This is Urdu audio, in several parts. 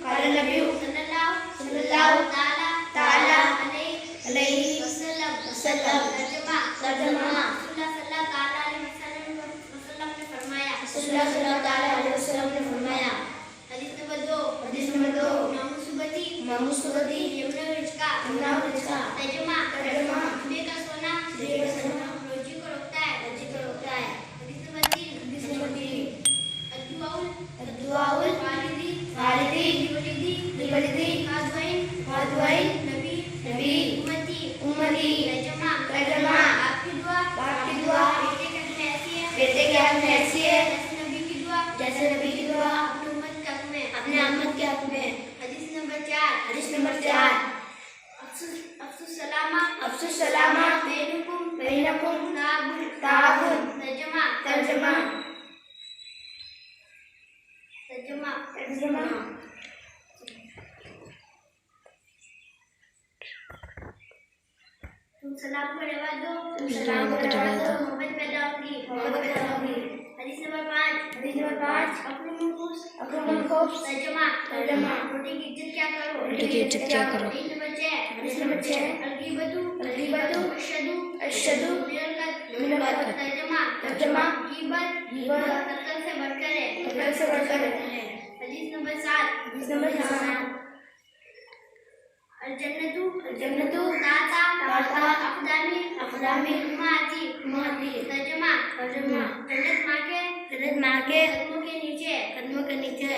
قال النبی صلی اللہ تعالی علیہ وسلم ترجمہ رسول اللہ صلی اللہ علیہ وسلم نے فرمایا. حدیث نمبر 2 امام صبتی یمنا رزقا ترجمہ بے کا سونا روزی کو روکتا ہے. حدیث نمبر 3 الدعاء والدی لولدی خادوین نبی امتی ترجمہ آپ کی دعا بیٹے کے حق میں ایسی ہے جیسے نبی کی دعا اپنے امت کے حق میں. حدیث نمبر 4 افسو السلامہ بینکم تعاون ترجمہ تم سلام کو جواب دو محبت پیدا ہوگی. حدیث نمبر 5 اکرم الخبز ترجمہ روٹی کی عزت کیا کرو. حدیث نمبر 6 الغیبۃ اشد من القتل ترجمہ غیبت قتل سے بڑھ کر ہے. حدیث نمبر 7 الجنت تحت اقدام امتی ترجمہ جنت ماں کے قدموں کے نیچے.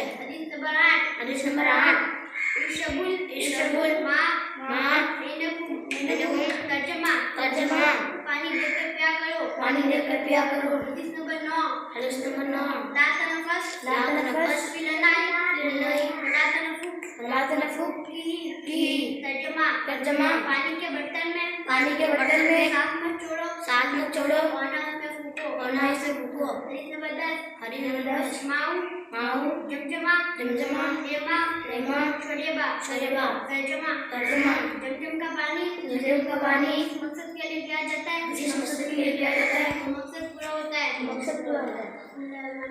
حدیث نمبر 8 اشرب الماء بینکم ترجمہ پانی دے کر پیا کرو. حدیث نمبر 9 لا تنفس فی الاناء ولا تنفخ فیہ ترجمہ پانی کے برتن میں ساتھ مت چھوڑو اور نہ اسے پھونکو. حدیث نمبر 10 ماؤ جمجمہ ریما شریبہ ترجمہ جمجم کا پانی اس مقصد کے لیے کیا جاتا ہے. مقصد پورا ہوتا ہے.